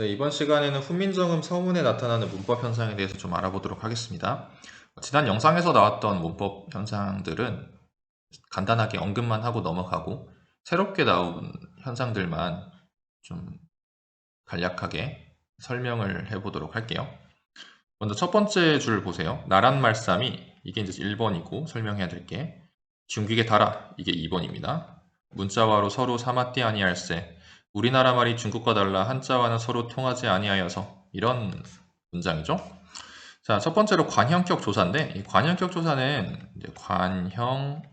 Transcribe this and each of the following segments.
네, 이번 시간에는 훈민정음 서문에 나타나는 문법 현상에 대해서 좀 알아보도록 하겠습니다. 지난 영상에서 나왔던 문법 현상들은 간단하게 언급만 하고 넘어가고 새롭게 나온 현상들만 좀 간략하게 설명을 해보도록 할게요. 먼저 첫 번째 줄 보세요. 나란 말싸미, 이게 이제 1번이고 설명해야 될 게 중국에 달아, 이게 2번입니다. 문자와로 서로 사맞디 아니할세, 우리나라 말이 중국과 달라 한자와는 서로 통하지 아니하여서, 이런 문장이죠. 자, 첫 번째로 관형격 조사인데, 이 관형격 조사는 이제 관형어를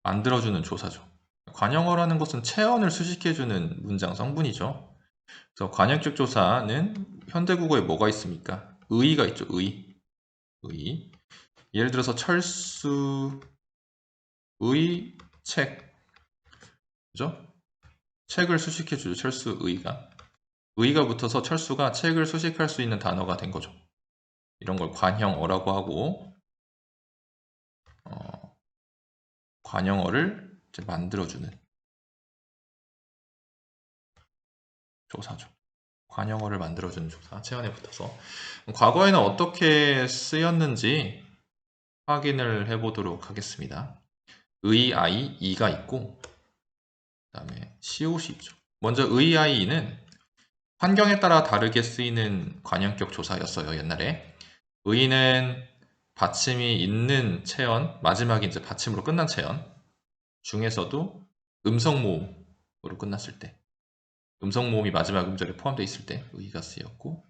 만들어주는 조사죠. 관형어라는 것은 체언을 수식해주는 문장 성분이죠. 그래서 관형격 조사는 현대국어에 뭐가 있습니까? 의가 있죠. 의. 예를 들어서 철수의 책, 그죠? 책을 수식해주죠. 철수의가. 의가 붙어서 철수가 책을 수식할 수 있는 단어가 된 거죠. 이런 걸 관형어라고 하고, 관형어를 이제 만들어주는 조사죠. 관형어를 만들어주는 조사, 체언에 붙어서. 과거에는 어떻게 쓰였는지 확인을 해보도록 하겠습니다. 의, 아이, 이가 있고, 그 다음에 시옷이 있죠. 먼저 의, 아이, 이는 환경에 따라 다르게 쓰이는 관형격 조사였어요, 옛날에. 의는 받침이 있는 체언, 마지막에 이제 받침으로 끝난 체언 중에서도 음성 모음으로 끝났을 때, 음성 모음이 마지막 음절에 포함되어 있을 때 의가 쓰였고,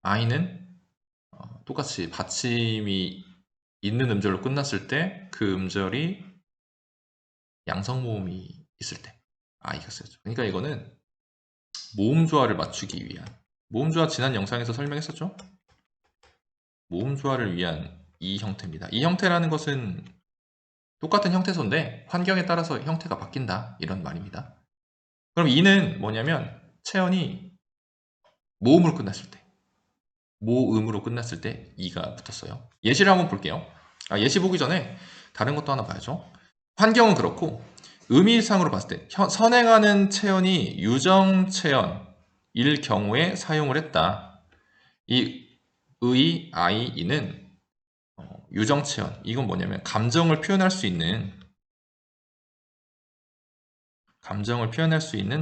아이는 똑같이 받침이 있는 음절로 끝났을 때 그 음절이 양성 모음이 있을 때 아이가 쓰였죠. 그러니까 이거는 모음 조화를 맞추기 위한, 모음 조화 지난 영상에서 설명했었죠? 모음 조화를 위한 이 형태입니다. 이 형태라는 것은 똑같은 형태소인데 환경에 따라서 형태가 바뀐다, 이런 말입니다. 그럼 이는 뭐냐면 체언이 모음으로 끝났을 때, 모음으로 끝났을 때 이가 붙었어요. 예시를 한번 볼게요. 예시 보기 전에 다른 것도 하나 봐야죠. 환경은 그렇고 의미상으로 봤을 때 선행하는 체언이 유정체언일 경우에 사용을 했다. 이 의, 아이, 이는 유정체언, 이건 뭐냐면 감정을 표현할 수 있는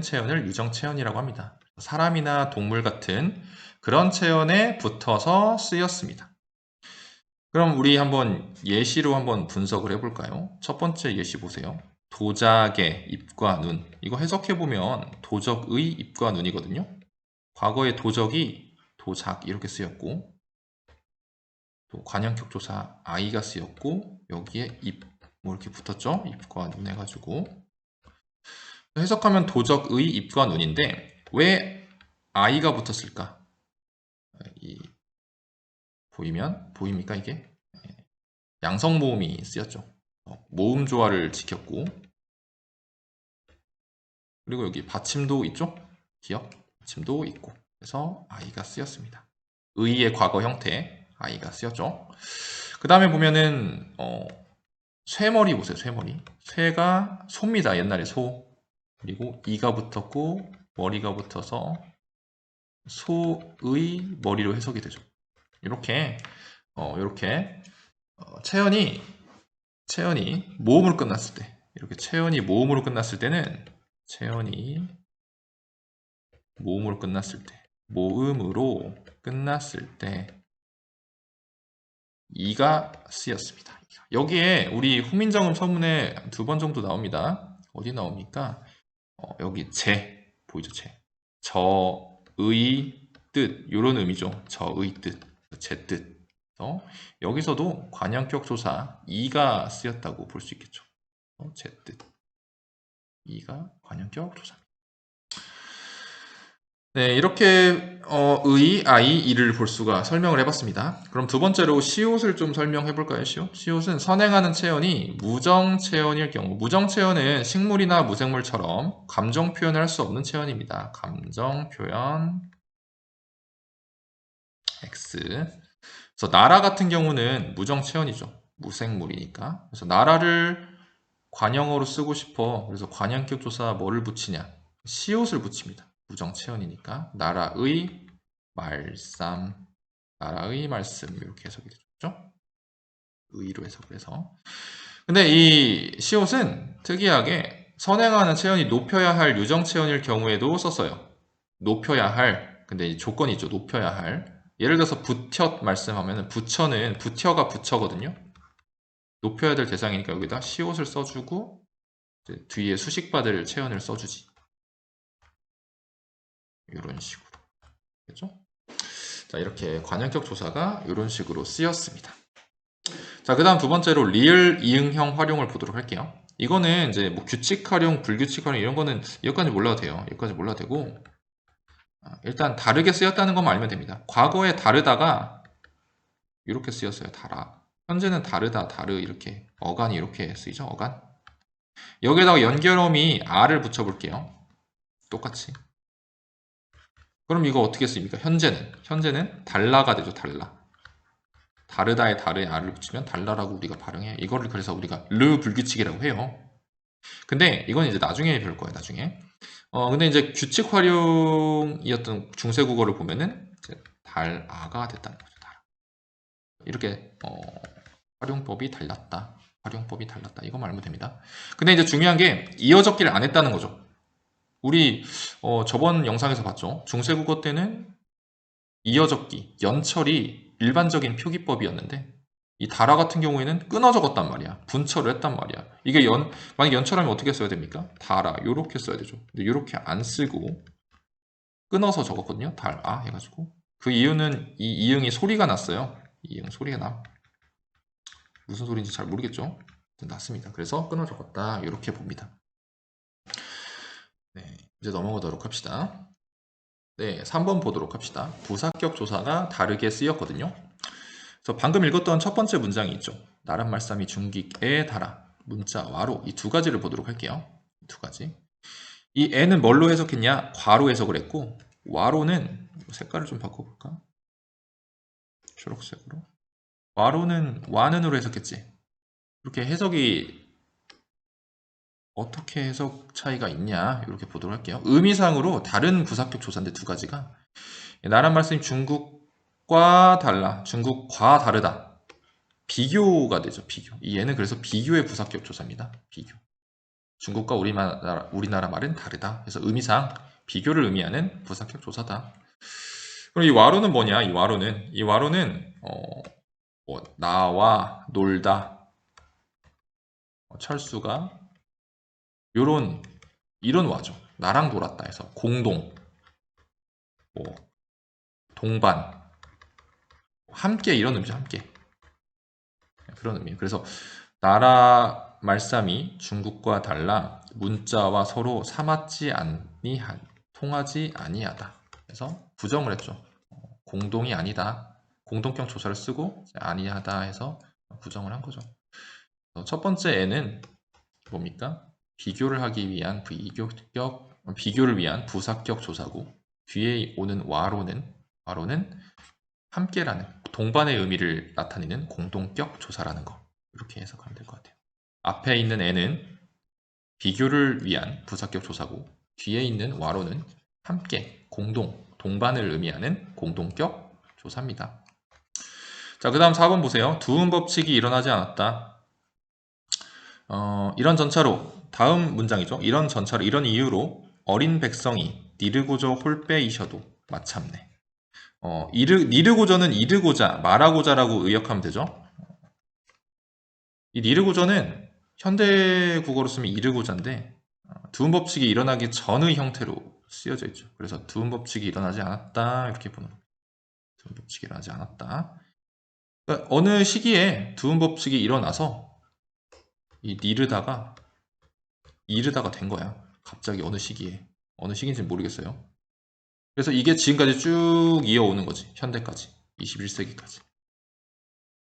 체언을 유정체언이라고 합니다. 사람이나 동물 같은 그런 체언에 붙어서 쓰였습니다. 그럼 우리 한번 예시로 한번 분석을 해볼까요? 첫 번째 예시 보세요. 도작의 입과 눈. 이거 해석해보면 도적의 입과 눈이거든요. 과거에 도적이 도작 이렇게 쓰였고, 또 관형격 조사 아이가 쓰였고, 여기에 입 뭐 이렇게 붙었죠? 입과 눈 해가지고 해석하면 도적의 입과 눈인데 왜 아이가 붙었을까? 보입니까 이게? 양성 모음이 쓰였죠. 모음 조화를 지켰고, 그리고 여기 받침도 있죠? 기억? 받침도 있고, 그래서 아이가 쓰였습니다. 의의 과거 형태 아이가 쓰였죠. 그 다음에 보면은 쇠머리 보세요. 쇠머리. 쇠가 소입니다. 옛날에 소. 그리고 이가 붙었고 머리가 붙어서 소의 머리로 해석이 되죠. 이렇게 체언이 모음으로 끝났을 때, 이렇게 체언이 모음으로 끝났을 때는 모음으로 끝났을 때 이가 쓰였습니다. 여기에 우리 훈민정음 서문에 2번 정도 나옵니다. 어디 나옵니까? 여기 제 보이죠? 저의 뜻, 이런 의미죠. 저의 뜻, 제 뜻. 여기서도 관형격 조사 이가 쓰였다고 볼 수 있겠죠. 제 뜻, 이가 관형격 조사. 네, 이렇게 의, 아이, 이를 볼 수가 설명을 해봤습니다. 그럼 두 번째로 시옷을 좀 설명해 볼까요? 시옷은 선행하는 체언이 무정 체언일 경우, 무정 체언은 식물이나 무생물처럼 감정 표현을 할 수 없는 체언입니다. 감정 표현 X. 그래서 나라 같은 경우는 무정 체언이죠. 무생물이니까. 그래서 나라를 관형어로 쓰고 싶어. 그래서 관형격 조사 뭐를 붙이냐? 시옷을 붙입니다. 부정체언이니까 나라의 말씀, 나라의 말씀 이렇게 해석이 되죠. 의로 해석을 해서. 근데 이 시옷은 특이하게 선행하는 체언이 높여야 할 유정 체언일 경우에도 썼어요. 높여야 할. 근데 이 조건이 있죠. 높여야 할. 예를 들어서 부처 말씀하면은 부처는 부처가 부처거든요. 높여야 될 대상이니까 여기다 시옷을 써주고 이제 뒤에 수식받을 체언을 써주지. 이런 식으로. 그렇죠? 자, 이렇게 관형격 조사가 이런 식으로 쓰였습니다. 자, 그 다음 두 번째로 리을 이응형 활용을 보도록 할게요. 이거는 이제 뭐 규칙 활용, 불규칙 활용 이런 거는 여기까지 몰라도 돼요. 여기까지 몰라도 되고 일단 다르게 쓰였다는 것만 알면 됩니다. 과거에 다르다가 이렇게 쓰였어요. 다라. 현재는 다르다, 다르 이렇게 어간이 이렇게 쓰이죠. 어간. 여기에다가 연결어미 r을 붙여볼게요. 똑같이. 그럼 이거 어떻게 쓰입니까? 현재는 달라가 되죠. 달라. 다르다에 다르에 r을 붙이면 달라라고 우리가 발음해. 이거를 그래서 우리가 르 불규칙이라고 해요. 근데 이건 이제 나중에 배울 거예요. 나중에. 근데 이제 규칙 활용이었던 중세국어를 보면은 달아가 됐다는 거죠. 달. 이렇게 활용법이 달랐다. 활용법이 달랐다. 이거만 알면 됩니다. 근데 이제 중요한 게 이어적기를 안 했다는 거죠. 우리 저번 영상에서 봤죠. 중세국어 때는 이어적기, 연철이 일반적인 표기법이었는데 이 달아 같은 경우에는 끊어 적었단 말이야. 분철을 했단 말이야. 이게 만약 연철하면 어떻게 써야 됩니까? 달아 요렇게 써야 되죠. 근데 요렇게 안 쓰고 끊어서 적었거든요. 달아 해가지고 그 이유는 이 이응이 소리가 났어요. 이응 소리가 나. 무슨 소리인지 잘 모르겠죠. 났습니다. 그래서 끊어 적었다. 이렇게 봅니다. 네, 이제 넘어가도록 합시다. 네, 3번 보도록 합시다. 부사격 조사가 다르게 쓰였거든요. 그래서 방금 읽었던 첫 번째 문장이 있죠. 나란 말씀이 중기에 달아. 문자, 와로 이 두 가지를 보도록 할게요. 두 가지. 이 애는 뭘로 해석했냐? 과로 해석을 했고 와로는 색깔을 좀 바꿔볼까? 초록색으로. 와로는 와는으로 해석했지. 이렇게 해석이 어떻게 해석 차이가 있냐 이렇게 보도록 할게요. 의미상으로 다른 부사격 조사인데 두 가지가 나란 말씀이 중국과 달라. 중국과 다르다. 비교가 되죠. 비교. 이 얘는 그래서 비교의 부사격 조사입니다. 비교. 중국과 우리나라 말은 다르다. 그래서 의미상 비교를 의미하는 부사격 조사다. 그럼 이 와로는 뭐냐? 이 와로는 뭐 나와 놀다. 철수가 이런 와죠. 나랑 놀았다 해서 공동, 뭐 동반, 함께 이런 의미죠. 함께 그런 의미예요. 그래서 나라 말싸미 중국과 달라 문자와 서로 삼았지 아니한 통하지 아니하다. 그래서 부정을 했죠. 공동이 아니다. 공동격 조사를 쓰고 아니하다 해서 부정을 한 거죠. 첫 번째 N은 뭡니까? 비교를 하기 위한 비교를 위한 부사격 조사고 뒤에 오는 와로는 함께라는 동반의 의미를 나타내는 공동격 조사라는 거 이렇게 해석하면 될 것 같아요. 앞에 있는 N은 비교를 위한 부사격 조사고 뒤에 있는 와로는 함께, 동반을 의미하는 공동격 조사입니다. 자, 그 다음 4번 보세요. 두음 법칙이 일어나지 않았다. 이런 전차로 다음 문장이죠. 이런 전차로 이런 이유로 어린 백성이 니르고저 홀빼이셔도 마참네. 니르고저는 이르고자, 말하고자라고 의역하면 되죠. 이 니르고저는 현대 국어로 쓰면 이르고자인데 두음 법칙이 일어나기 전의 형태로 쓰여져 있죠. 그래서 두음 법칙이 일어나지 않았다 이렇게 보는 겁니다. 두음 법칙이 일어나지 않았다. 그러니까 어느 시기에 두음 법칙이 일어나서 이 니르다가 이르다가 된 거야. 갑자기 어느 시기인지는 모르겠어요. 그래서 이게 지금까지 쭉 이어오는 거지. 현대까지. 21세기까지.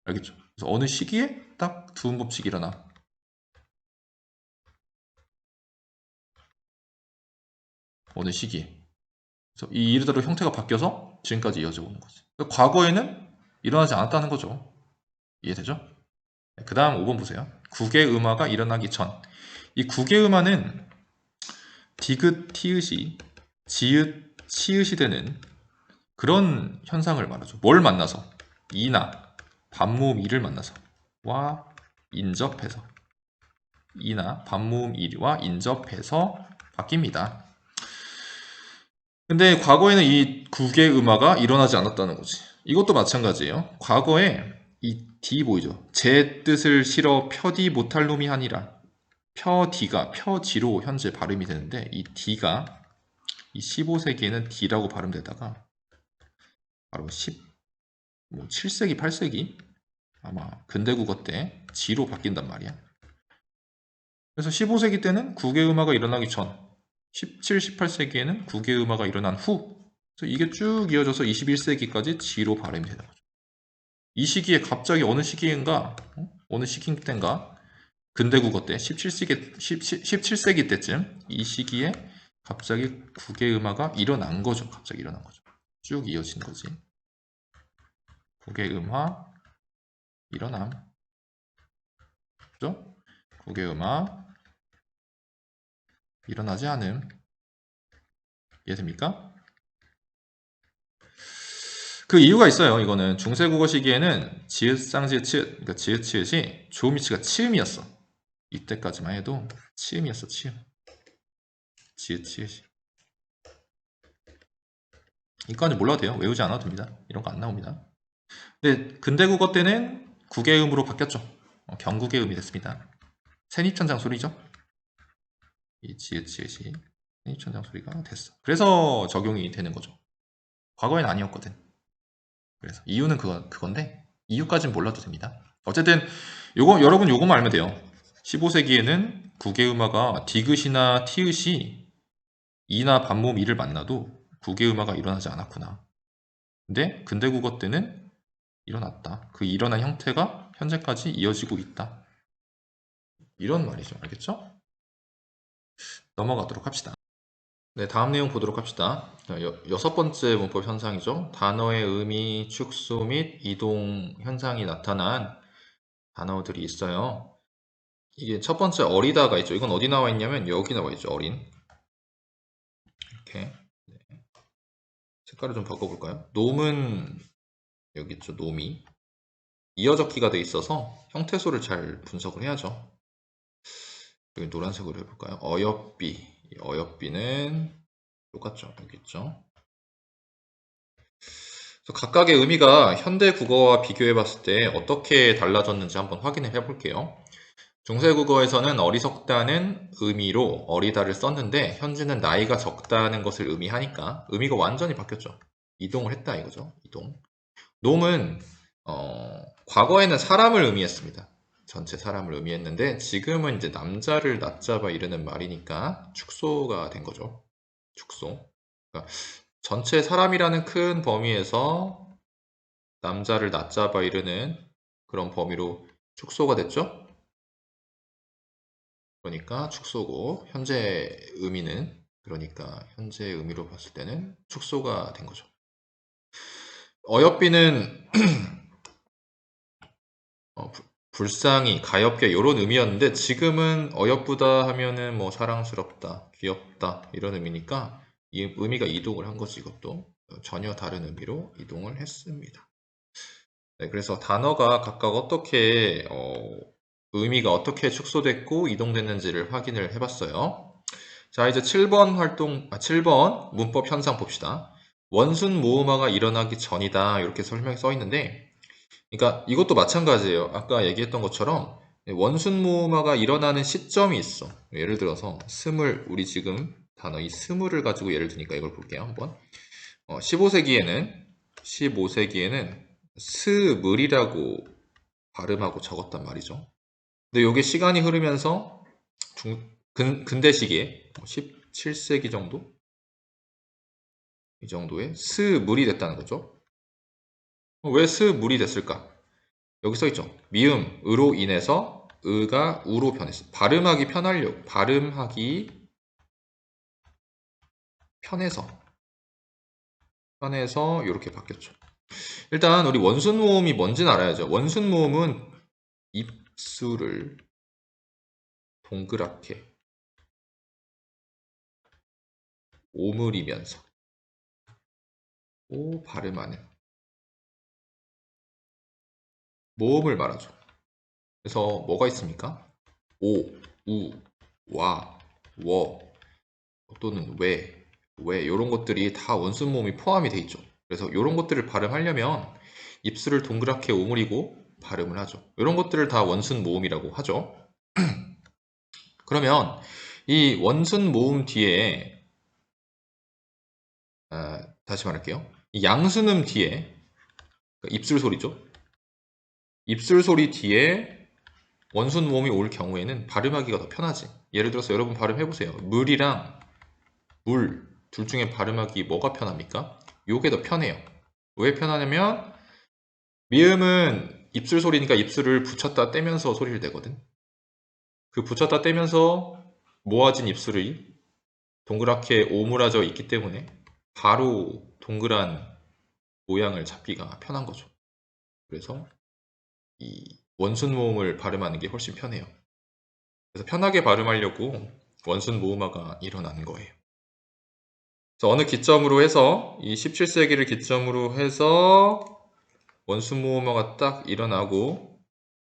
알겠죠? 그래서 어느 시기에 딱 두음 법칙이 일어나. 어느 시기에. 그래서 이 이르다로 형태가 바뀌어서 지금까지 이어져 오는 거지. 그러니까 과거에는 일어나지 않았다는 거죠. 이해되죠? 그 다음 5번 보세요. 국외음화가 일어나기 전. 이 국외음화는 디귿, 티읕이 지읒, 치읓이 되는 그런 현상을 말하죠. 뭘 만나서? 이나 반모음 이를 만나서 와 인접해서 이나 반모음 이와 인접해서 바뀝니다. 근데 과거에는 이 국외음화가 일어나지 않았다는 거지. 이것도 마찬가지예요. 과거에 이 D 보이죠? 제 뜻을 실어 펴디 못할 놈이 아니라 펴디가 펴지로 현재 발음이 되는데 이 D가 이 15세기에는 D라고 발음되다가 바로 7세기, 8세기 아마 근대국어 때 G로 바뀐단 말이야. 그래서 15세기 때는 국외음화가 일어나기 전, 17, 18세기에는 국외음화가 일어난 후, 그래서 이게 쭉 이어져서 21세기까지 G로 발음이 되는 거죠. 이 시기에 갑자기 어느 시기인가, 어느 시기 때인가, 근대국어 때 17세기 때쯤 이 시기에 갑자기 국외음화가 일어난 거죠. 갑자기 일어난 거죠. 쭉 이어진 거지. 국외음화 일어남. 그죠? 국외음화 일어나지 않음. 이해됩니까? 그 이유가 있어요. 이거는 중세국어 시기에는 지읒, 쌍지읒, 치읒, 그러니까 지읒, 치읒이 조음위치가 치음이었어. 이때까지만 해도 치음이었어. 치음. 지읒, 치읒이. 이거까지 몰라도 돼요. 외우지 않아도 됩니다. 이런 거 안 나옵니다. 근데 근대국어 때는 국외음으로 바뀌었죠. 경국외음이 됐습니다. 세입천장 소리죠. 이 지읒, 치읒이 세입천장 소리가 됐어. 그래서 적용이 되는 거죠. 과거엔 아니었거든. 그래서 이유는 그건데 이유까지는 몰라도 됩니다. 어쨌든 여러분 요거만 알면 돼요. 15세기에는 국외음화가 디귿이나 티읕이 이나 반모음 이를 만나도 국외음화가 일어나지 않았구나. 근데 근대국어 때는 일어났다. 그 일어난 형태가 현재까지 이어지고 있다. 이런 말이죠. 알겠죠? 넘어가도록 합시다. 네, 다음 내용 보도록 합시다. 여섯 번째 문법 현상이죠. 단어의 의미, 축소 및 이동 현상이 나타난 단어들이 있어요. 이게 첫 번째 어리다가 있죠. 이건 어디 나와 있냐면 여기 나와 있죠. 어린. 이렇게. 네. 색깔을 좀 바꿔볼까요? 놈은 여기 있죠. 놈이. 이어적기가 돼 있어서 형태소를 잘 분석을 해야죠. 여기 노란색으로 해볼까요? 어여삐. 이 어여삐는 똑같죠. 여기 있죠. 그래서 각각의 의미가 현대 국어와 비교해 봤을 때 어떻게 달라졌는지 한번 확인을 해 볼게요. 중세국어에서는 어리석다는 의미로 어리다를 썼는데 현재는 나이가 적다는 것을 의미하니까 의미가 완전히 바뀌었죠. 이동을 했다 이거죠. 이동. 놈은 과거에는 사람을 의미했습니다. 전체 사람을 의미했는데 지금은 이제 남자를 낮잡아 이르는 말이니까 축소가 된 거죠. 축소. 그러니까 전체 사람이라는 큰 범위에서 남자를 낮잡아 이르는 그런 범위로 축소가 됐죠. 그러니까 축소고 현재 의미는 그러니까 현재 의미로 봤을 때는 축소가 된 거죠. 어여삐는 불쌍히, 가엾게 이런 의미였는데 지금은 어여쁘다 하면은 뭐 사랑스럽다, 귀엽다 이런 의미니까 이 의미가 이동을 한 거지. 이것도 전혀 다른 의미로 이동을 했습니다. 네, 그래서 단어가 각각 어떻게 의미가 어떻게 축소됐고 이동됐는지를 확인을 해봤어요. 자, 이제 7번 문법 현상 봅시다. 원순 모음화가 일어나기 전이다 이렇게 설명이 써 있는데, 그러니까 이것도 마찬가지예요. 아까 얘기했던 것처럼 원순 모음화가 일어나는 시점이 있어. 예를 들어서 스물, 우리 지금 단어 이 스물을 가지고 예를 드니까 이걸 볼게요. 한번 15세기에는 스물이라고 발음하고 적었단 말이죠. 근데 이게 시간이 흐르면서 근대 시기에 17세기 정도? 이 정도에 스물이 됐다는 거죠. 왜 스물이 됐을까? 여기 써 있죠. 미음, 으로 인해서 으가 우로 변했어. 발음하기 편해서 이렇게 바뀌었죠. 일단 우리 원순 모음이 뭔지는 알아야죠. 원순 모음은 입술을 동그랗게 오므리면서 오 발음하는 모음을 말하죠. 그래서 뭐가 있습니까? 오, 우, 와, 워 또는 왜 이런 것들이 다 원순 모음이 포함이 돼 있죠. 그래서 이런 것들을 발음하려면 입술을 동그랗게 오므리고 발음을 하죠. 이런 것들을 다 원순 모음이라고 하죠. 그러면 이 원순 모음 뒤에 다시 말할게요. 이 양순음 뒤에 입술 소리죠. 입술 소리 뒤에 원순 모음이 올 경우에는 발음하기가 더 편하지. 예를 들어서 여러분 발음해보세요. 물이랑 물 둘 중에 발음하기 뭐가 편합니까? 요게 더 편해요. 왜 편하냐면 미음은 입술 소리니까 입술을 붙였다 떼면서 소리를 내거든. 그 붙였다 떼면서 모아진 입술이 동그랗게 오므라져 있기 때문에 바로 동그란 모양을 잡기가 편한 거죠. 그래서 이 원순 모음을 발음하는 게 훨씬 편해요. 그래서 편하게 발음하려고 원순 모음화가 일어나는 거예요. 그래서 어느 기점으로 해서 이 17세기를 기점으로 해서 원순 모음화가 딱 일어나고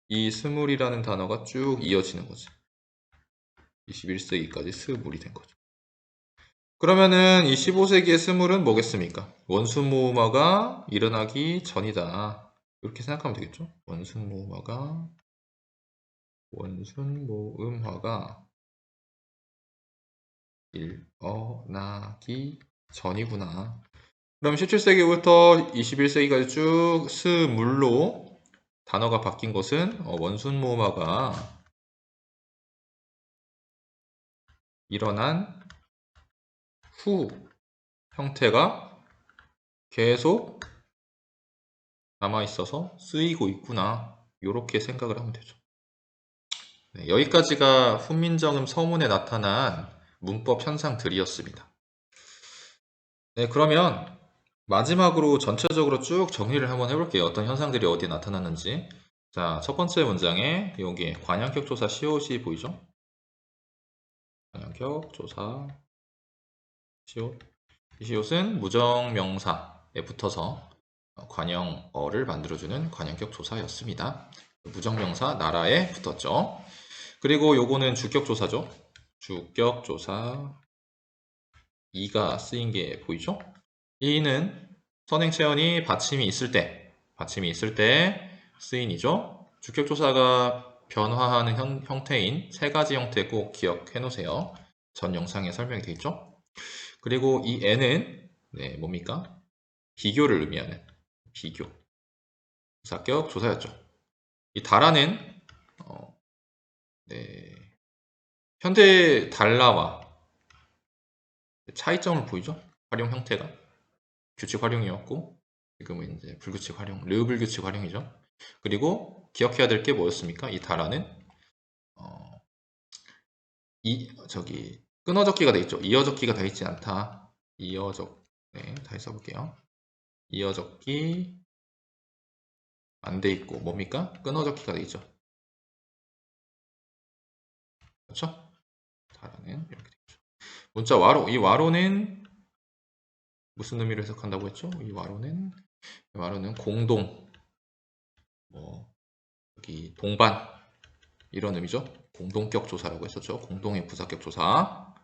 이 스물이라는 단어가 쭉 이어지는 거죠. 21세기까지 스물이 된 거죠. 그러면은 이 15세기의 스물은 뭐겠습니까? 원순 모음화가 일어나기 전이다. 이렇게 생각하면 되겠죠? 원순 모음화가 일어나기 전이구나. 그럼 17세기부터 21세기까지 쭉 스물로 단어가 바뀐 것은 원순 모음화가 일어난 후 형태가 계속 남아있어서 쓰이고 있구나. 이렇게 생각을 하면 되죠. 네, 여기까지가 훈민정음 서문에 나타난 문법 현상들이었습니다. 네, 그러면 마지막으로 전체적으로 쭉 정리를 한번 해볼게요. 어떤 현상들이 어디에 나타났는지. 자, 첫 번째 문장에 여기 관형격 조사 시옷이 보이죠? 관형격 조사 시옷. 이 시옷은 무정명사에 붙어서 관형어를 만들어주는 관형격 조사였습니다. 무정명사 나라에 붙었죠. 그리고 요거는 주격조사죠. 주격조사 이가 쓰인 게 보이죠? 이는 선행체언이 받침이 있을 때 쓰인이죠. 주격조사가 변화하는 형태인 세 가지 형태 꼭 기억해 놓으세요. 전 영상에 설명이 되어 있죠. 그리고 이 n은 뭡니까? 비교를 의미하는 비교 조사격 조사였죠. 이 달아는 현대 달라와 차이점을 보이죠? 활용 형태가 규칙 활용이었고 지금은 이제 불규칙 활용, 르불규칙 활용이죠. 그리고 기억해야 될 게 뭐였습니까? 이 달아는 끊어적기가 돼 있죠. 이어적기가 돼 있지 않다. 다시 써볼게요. 이어적기 안 돼 있고 뭡니까? 끊어적기가 돼 있죠. 그렇죠? 달아는 이렇게 돼 있죠. 문자 와로, 이 와로는 무슨 의미로 해석한다고 했죠? 이 와로는 공동, 여기 동반 이런 의미죠. 공동격 조사라고 했었죠. 공동의 부사격 조사,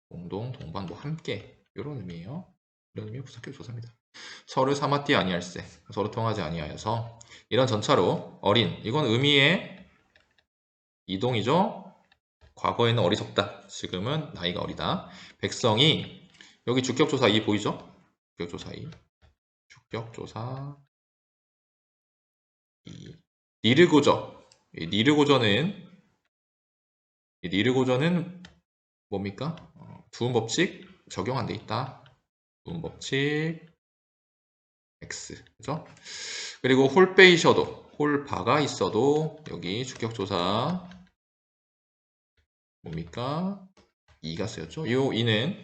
공동, 동반, 함께 이런 의미예요. 이런 의미의 부사격 조사입니다. 서로 삼았디 아니할세, 서로 통하지 아니하여서 이런 전차로 어린, 이건 의미의 이동이죠. 과거에는 어리석다, 지금은 나이가 어리다. 백성이 여기 주격조사 2 보이죠? 주격조사 2, 주격조사 2. 니르고저, 니르고저는 뭡니까? 두음법칙 적용 안 돼 있다. 두음법칙 X, 그죠? 그리고 홀빼이셔도, 홀바가 있어도 여기 주격조사 뭡니까? 2가 쓰였죠. 요 2는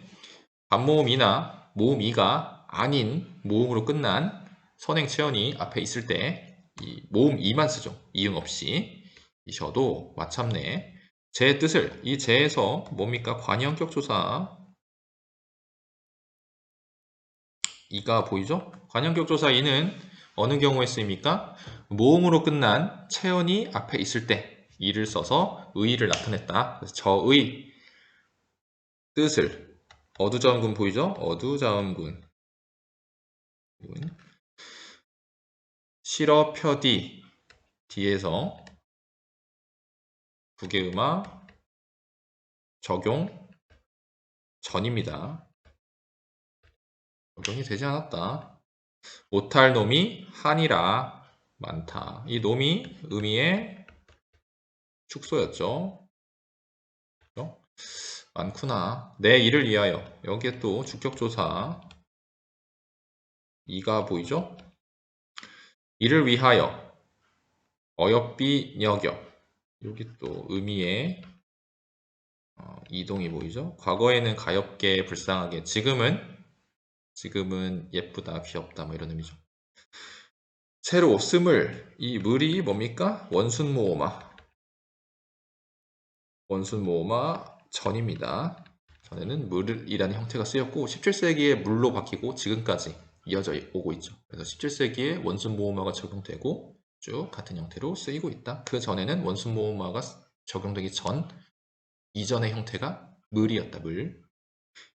반모음이나 모음 2가 아닌 모음으로 끝난 선행체언이 앞에 있을 때 이 모음 2만 쓰죠. 이응 없이. 이셔도 마침내 제 뜻을, 이 제에서 뭡니까? 관형격 조사. 이가 보이죠? 관형격 조사 이는 어느 경우에 쓰입니까? 모음으로 끝난 체언이 앞에 있을 때 이를 써서 의의를 나타냈다. 그래서 저의 뜻을, 어두자음군 보이죠? 어두자음군. 실어 펴디 뒤에서 부계음화 적용 전입니다. 적용이 되지 않았다. 못할 놈이 한이라 많다. 이 놈이 의미의 축소였죠. 그렇죠? 많구나. 내 일을 위하여. 여기에 또 주격조사 이가 보이죠? 이를 위하여 어여삐 여겨. 여기 또 의미의 이동이 보이죠? 과거에는 가엾게 불쌍하게, 지금은 예쁘다 귀엽다 뭐 이런 의미죠. 새로 스물, 이 물이 뭡니까? 원순모음화 전입니다. 전에는 물이라는 형태가 쓰였고 17세기에 물로 바뀌고 지금까지 이어져 오고 있죠. 그래서 17세기에 원순모음화가 적용되고 쭉 같은 형태로 쓰이고 있다. 그 전에는 원순모음화가 적용되기 전 이전의 형태가 물이었다. 물.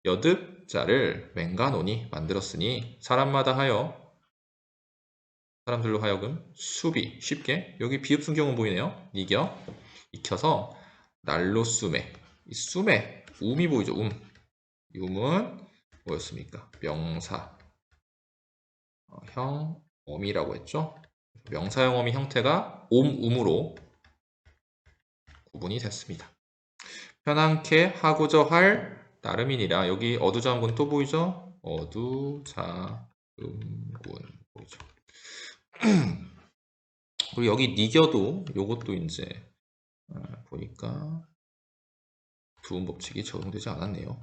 여듭자를 맹간온이 만들었으니 사람들로 하여금 수비 쉽게, 여기 비읍 순경은 보이네요. 익혀서 날로 쑤매. 이 쑤매 음이 보이죠. 이 음은 뭐였습니까? 명사 형 어미라고 했죠. 명사형 어미 형태가 음으로 구분이 됐습니다. 편안케 하고자 할 따름이니라. 여기 어두자음군 또 보이죠? 어두자음군 보이죠. 그리고 여기 니겨도 요것도 이제 보니까 두음 법칙이 적용되지 않았네요.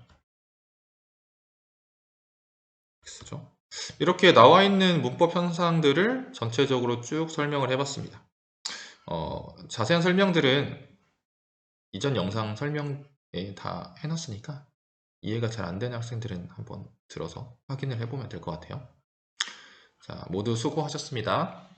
X죠. 이렇게 나와 있는 문법 현상들을 전체적으로 쭉 설명을 해봤습니다. 자세한 설명들은 이전 영상 설명에 다 해놨으니까 이해가 잘 안 되는 학생들은 한번 들어서 확인을 해보면 될 것 같아요. 자, 모두 수고하셨습니다.